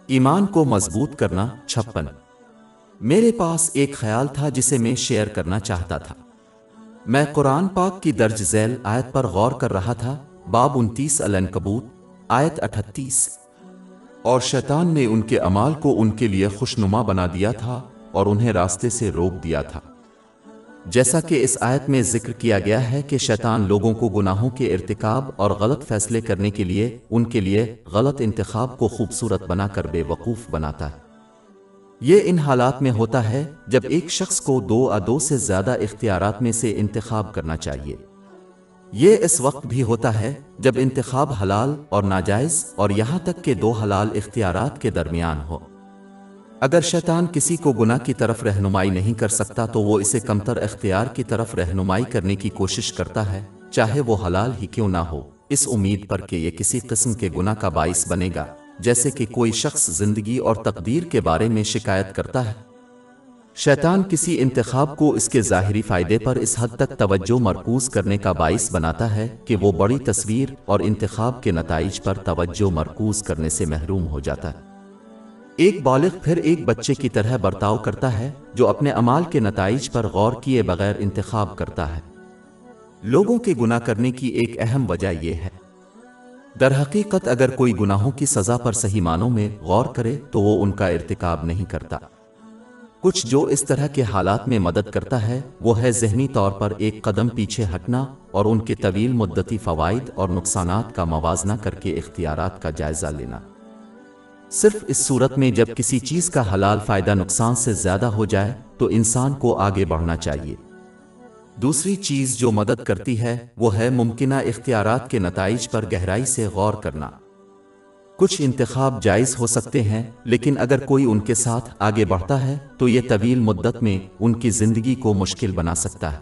ایمان کو مضبوط کرنا 56۔ میرے پاس ایک خیال تھا جسے میں شیئر کرنا چاہتا تھا۔ میں قرآن پاک کی درج ذیل آیت پر غور کر رہا تھا، باب 29 العنکبوت آیت 38۔ اور شیطان نے ان کے اعمال کو ان کے لیے خوشنما بنا دیا تھا اور انہیں راستے سے روک دیا تھا۔ جیسا کہ اس آیت میں ذکر کیا گیا ہے کہ شیطان لوگوں کو گناہوں کے ارتکاب اور غلط فیصلے کرنے کے لیے ان کے لیے غلط انتخاب کو خوبصورت بنا کر بے وقوف بناتا ہے۔ یہ ان حالات میں ہوتا ہے جب ایک شخص کو دو سے زیادہ اختیارات میں سے انتخاب کرنا چاہیے۔ یہ اس وقت بھی ہوتا ہے جب انتخاب حلال اور ناجائز اور یہاں تک کہ دو حلال اختیارات کے درمیان ہو۔ اگر شیطان کسی کو گناہ کی طرف رہنمائی نہیں کر سکتا تو وہ اسے کمتر اختیار کی طرف رہنمائی کرنے کی کوشش کرتا ہے، چاہے وہ حلال ہی کیوں نہ ہو، اس امید پر کہ یہ کسی قسم کے گناہ کا باعث بنے گا، جیسے کہ کوئی شخص زندگی اور تقدیر کے بارے میں شکایت کرتا ہے۔ شیطان کسی انتخاب کو اس کے ظاہری فائدے پر اس حد تک توجہ مرکوز کرنے کا باعث بناتا ہے کہ وہ بڑی تصویر اور انتخاب کے نتائج پر توجہ مرکوز کرنے سے محروم ہو جاتا ہے۔ ایک بالغ پھر ایک بچے کی طرح برتاؤ کرتا ہے جو اپنے اعمال کے نتائج پر غور کیے بغیر انتخاب کرتا ہے۔ لوگوں کے گناہ کرنے کی ایک اہم وجہ یہ ہے۔ در حقیقت اگر کوئی گناہوں کی سزا پر صحیح معنوں میں غور کرے تو وہ ان کا ارتکاب نہیں کرتا۔ کچھ جو اس طرح کے حالات میں مدد کرتا ہے وہ ہے ذہنی طور پر ایک قدم پیچھے ہٹنا اور ان کے طویل مدتی فوائد اور نقصانات کا موازنہ کر کے اختیارات کا جائزہ لینا۔ صرف اس صورت میں جب کسی چیز کا حلال فائدہ نقصان سے زیادہ ہو جائے تو انسان کو آگے بڑھنا چاہیے۔ دوسری چیز جو مدد کرتی ہے وہ ہے ممکنہ اختیارات کے نتائج پر گہرائی سے غور کرنا۔ کچھ انتخاب جائز ہو سکتے ہیں لیکن اگر کوئی ان کے ساتھ آگے بڑھتا ہے تو یہ طویل مدت میں ان کی زندگی کو مشکل بنا سکتا ہے۔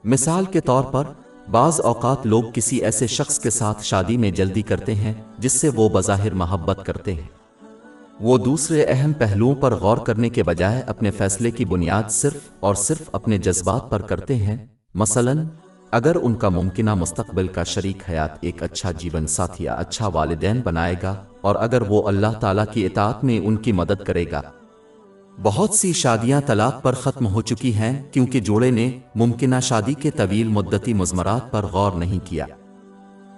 مثال کے طور پر بعض اوقات لوگ کسی ایسے شخص کے ساتھ شادی میں جلدی کرتے ہیں جس سے وہ بظاہر محبت کرتے ہیں۔ وہ دوسرے اہم پہلوؤں پر غور کرنے کے بجائے اپنے فیصلے کی بنیاد صرف اور صرف اپنے جذبات پر کرتے ہیں، مثلاً اگر ان کا ممکنہ مستقبل کا شریک حیات ایک اچھا جیون ساتھی یا اچھا والدین بنائے گا اور اگر وہ اللہ تعالیٰ کی اطاعت میں ان کی مدد کرے گا۔ بہت سی شادیاں طلاق پر ختم ہو چکی ہیں کیونکہ جوڑے نے ممکنہ شادی کے طویل مدتی مضمرات پر غور نہیں کیا۔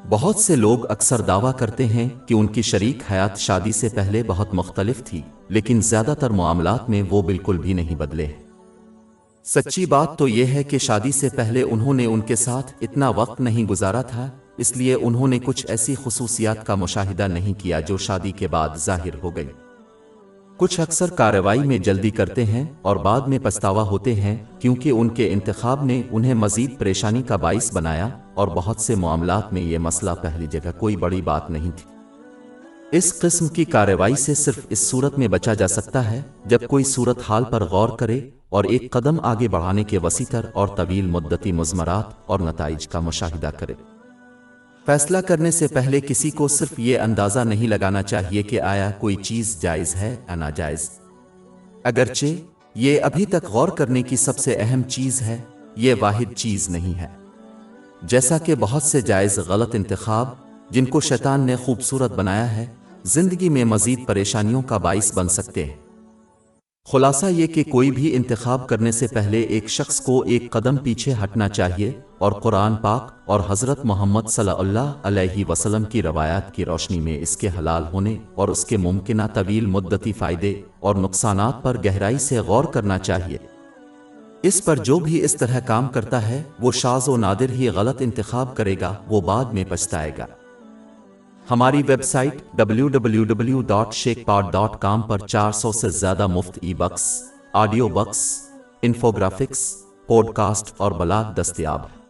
بہت سے لوگ اکثر دعویٰ کرتے ہیں کہ ان کی شریک حیات شادی سے پہلے بہت مختلف تھی، لیکن زیادہ تر معاملات میں وہ بالکل بھی نہیں بدلے۔ سچی بات تو یہ ہے کہ شادی سے پہلے انہوں نے ان کے ساتھ اتنا وقت نہیں گزارا تھا، اس لیے انہوں نے کچھ ایسی خصوصیات کا مشاہدہ نہیں کیا جو شادی کے بعد ظاہر ہو گئی۔ کچھ اکثر کارروائی میں جلدی کرتے ہیں اور بعد میں پچھتاوا ہوتے ہیں کیونکہ ان کے انتخاب نے انہیں مزید پریشانی کا باعث بنایا، اور بہت سے معاملات میں یہ مسئلہ پہلی جگہ کوئی بڑی بات نہیں تھی۔ اس قسم کی کارروائی سے صرف اس صورت میں بچا جا سکتا ہے جب کوئی صورتحال پر غور کرے اور ایک قدم آگے بڑھانے کے وسیع تر اور طویل مدتی مضمرات اور نتائج کا مشاہدہ کرے۔ فیصلہ کرنے سے پہلے کسی کو صرف یہ اندازہ نہیں لگانا چاہیے کہ آیا کوئی چیز جائز ہے یا ناجائز۔ اگرچہ یہ ابھی تک غور کرنے کی سب سے اہم چیز ہے، یہ واحد چیز نہیں ہے۔ جیسا کہ بہت سے جائز غلط انتخاب جن کو شیطان نے خوبصورت بنایا ہے، زندگی میں مزید پریشانیوں کا باعث بن سکتے ہیں۔ خلاصہ یہ کہ کوئی بھی انتخاب کرنے سے پہلے ایک شخص کو ایک قدم پیچھے ہٹنا چاہیے اور قرآن پاک اور حضرت محمد صلی اللہ علیہ وسلم کی روایات کی روشنی میں اس کے حلال ہونے اور اس کے ممکنہ طویل مدتی فائدے اور نقصانات پر گہرائی سے غور کرنا چاہیے۔ اس پر جو بھی اس طرح کام کرتا ہے وہ شاذ و نادر ہی غلط انتخاب کرے گا، وہ بعد میں پچھتائے گا۔ ہماری ویب سائٹ www.sheikhpod.com پر 400 سے زیادہ مفت e books, audio books, infographics, podcast اور بلاگ دستیاب ہے۔